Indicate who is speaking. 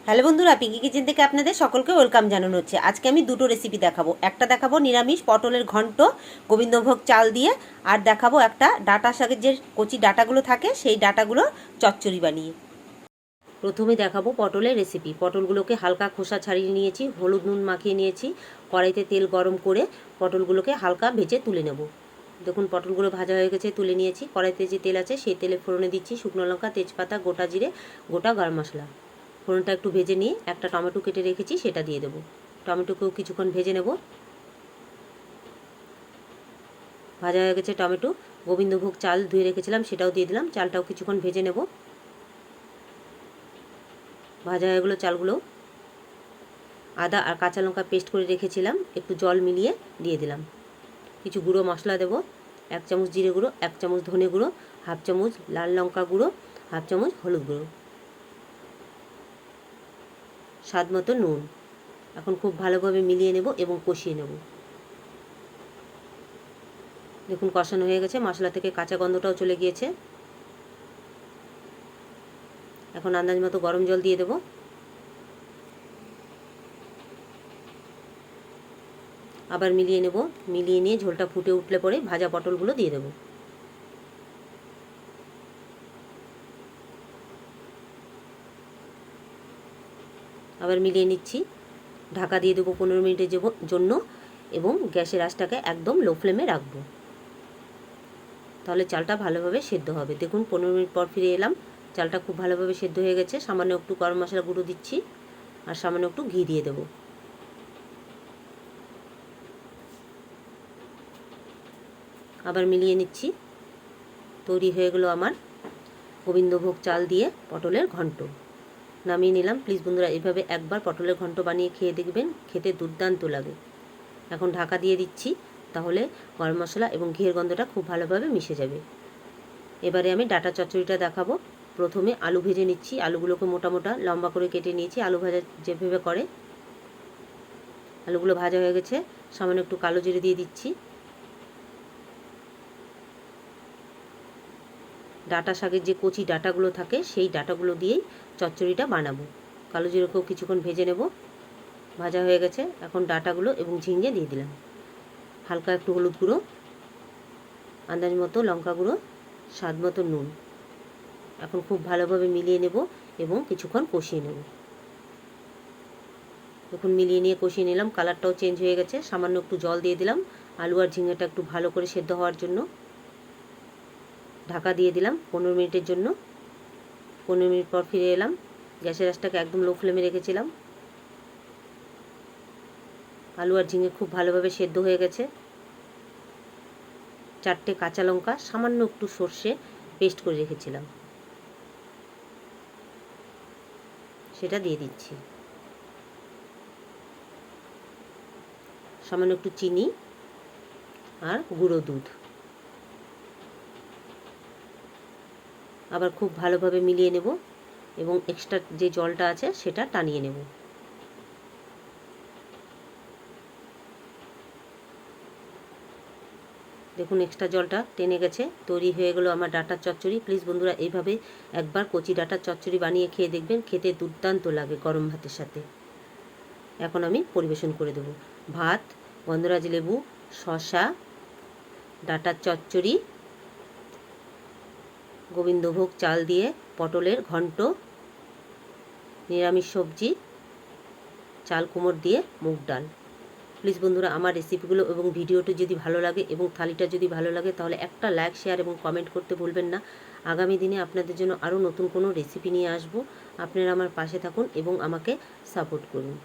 Speaker 1: Hello বন্ধুরা, Pinki kitchen থেকে আপনাদের সকলকে ওয়েলকাম জানানো হচ্ছে। আজকে আমি দুটো রেসিপি দেখাবো। একটা দেখাবো নিরামিষ পটলের ঘন্ট গোবিন্দভোগ চাল দিয়ে, আর দেখাবো একটা ডাঁটা শাকের যে কচি ডাঁটাগুলো থাকে সেই ডাঁটাগুলো চচ্চড়ি বানিয়ে। প্রথমে দেখাবো পটলের রেসিপি। পটলগুলোকে হালকা খোসা ছাড়িয়ে নিয়েছি, হলুদ নুন মাখিয়ে নিয়েছি, কড়াইতে তেল গরম করে পটলগুলোকে হালকা ভেজে তুলে নেব। দেখুন পটলগুলো ভাজা হয়ে গেছে, তুলে নিয়েছি। কড়াইতে যে তেল আছে সেই তেলে ফোড়নে দিচ্ছি শুকনো লঙ্কা, তেজপাতা, গোটা জিরে, গোটা গরম মশলা। ফোড়নটা একটু ভেজে নিয়ে একটা টমেটো কেটে রেখেছি সেটা দিয়ে দেবো। টমেটোকেও কিছুক্ষণ ভেজে নেব। ভাজা হয়ে গেছে টমেটো। গোবিন্দভোগ চাল ধুয়ে রেখেছিলাম সেটাও দিয়ে দিলাম, চালটাও কিছুক্ষণ ভেজে নেব। ভাজা হয়ে গেলো চালগুলো। আদা আর কাঁচা লঙ্কা পেস্ট করে রেখেছিলাম, একটু জল মিলিয়ে দিয়ে দিলাম। কিছু গুঁড়ো মশলা দেবো। 1 চামচ জিরে গুঁড়ো, 1 চামচ ধনে গুঁড়ো, হাফ চামচ লাল লঙ্কা গুঁড়ো, হাফ চামচ হলুদ গুঁড়ো, স্বাদ মতো নুন। এখন খুব ভালোভাবে মিলিয়ে নেব এবং কষিয়ে নেব। দেখুন কষানো হয়ে গেছে, মশলা থেকে কাঁচা গন্ধটাও চলে গিয়েছে। এখন আন্দাজ মতো গরম জল দিয়ে দেব। আবার মিলিয়ে নেব। মিলিয়ে নিয়ে ঝোলটা ফুটে উঠলে পরে ভাজা পটলগুলো দিয়ে দেব। আবার মিলিয়ে নিচ্ছি। ঢাকা দিয়ে দেবো 15 মিনিটের জন্য, এবং গ্যাসের আঁচটাকে একদম লো ফ্লেমে রাখবো। তাহলে চালটা ভালোভাবে সেদ্ধ হবে। দেখুন 15 মিনিট পর ফিরে এলাম, চালটা খুব ভালোভাবে সেদ্ধ হয়ে গেছে। সামান্য একটু গরম মশলা গুঁড়ো দিচ্ছি আর সামান্য একটু ঘি দিয়ে দেবো। আবার মিলিয়ে নিচ্ছি। তৈরি হয়ে গেলো আমার গোবিন্দভোগ চাল দিয়ে পটলের ঘন্ট। নামিয়ে নিলাম। প্লিজ বন্ধুরা এভাবে একবার পটলের ঘন্ট বানিয়ে খেয়ে দেখবেন, খেতে দুর্দান্ত লাগে। এখন ঢাকা দিয়ে দিচ্ছি, তাহলে গরম মশলা এবং ঘিয়ের গন্ধটা খুব ভালোভাবে মিশে যাবে। এবারে আমি ডাঁটা চচ্চড়িটা দেখাবো। প্রথমে আলু ভেজে নিচ্ছি। আলুগুলোকে মোটা মোটা লম্বা করে কেটে নিয়েছি, আলু ভাজা যেভাবে করে। আলুগুলো ভাজা হয়ে গেছে, সামান্য একটু কালো জিরে দিয়ে দিচ্ছি। ডাঁটা শাকের যে কচি ডাঁটাগুলো থাকে সেই ডাঁটাগুলো দিয়েই চচ্চড়িটা বানাবো। কালো জিরেকেও কিছুক্ষণ ভেজে নেব। ভাজা হয়ে গেছে, এখন ডাঁটাগুলো এবং ঝিঙে দিয়ে দিলাম। হালকা একটু হলুদ গুঁড়ো, আন্দাজ মতো লঙ্কা গুঁড়ো, স্বাদ মতো নুন। এখন খুব ভালোভাবে মিলিয়ে নেব এবং কিছুক্ষণ কষিয়ে নেব। এখন মিলিয়ে নিয়ে কষিয়ে নিলাম। কালারটাও চেঞ্জ হয়ে গেছে। সামান্য একটু জল দিয়ে দিলাম আলু আর ঝিঙেটা একটু ভালো করে সেদ্ধ হওয়ার জন্য। ঢাকা দিয়ে দিলাম 15 মিনিটের জন্য। 15 মিনিট পর ফিরে এলাম। গ্যাসের আঁচটাকে একদম লো ফ্লেমে রেখেছিলাম। আলু আর ঝিঙে খুব ভালোভাবে সেদ্ধ হয়ে গেছে। 4টে কাঁচা লঙ্কা, সামান্য একটু সর্ষে পেস্ট করে রেখেছিলাম সেটা দিয়ে দিচ্ছি। সামান্য একটু চিনি আর গুঁড়ো দুধ। আবার খুব ভালোভাবে মিলিয়ে নেব এবং এক্সট্রা যে জলটা আছে সেটা টানিয়ে নেব। দেখুন এক্সট্রা জলটা টেনে গেছে। তৈরি হয়ে গেলো আমার ডাঁটার চচ্চড়ি। প্লিজ বন্ধুরা এইভাবে একবার কচি ডাঁটার চচ্চড়ি বানিয়ে খেয়ে দেখবেন, খেতে দুর্দান্ত লাগে গরম ভাতের সাথে। এখন আমি পরিবেশন করে দেব। ভাত, গন্ধরাজ লেবু, শসা, ডাঁটার চচ্চড়ি, গোবিন্দভোগ চাল দিয়ে পটলের ঘন্ট, নিরামিষ সবজি, চাল কুমড় দিয়ে মুগ ডাল। প্লিজ বন্ধুরা আমার রেসিপিগুলো এবং ভিডিওটি যদি ভালো লাগে এবং থালিটা যদি ভালো লাগে তাহলে একটা লাইক, শেয়ার এবং কমেন্ট করতে ভুলবেন না। আগামী দিনে আপনাদের জন্য আরও নতুন কোনো রেসিপি নিয়ে আসব। আপনারা আমার পাশে থাকুন এবং আমাকে সাপোর্ট করুন।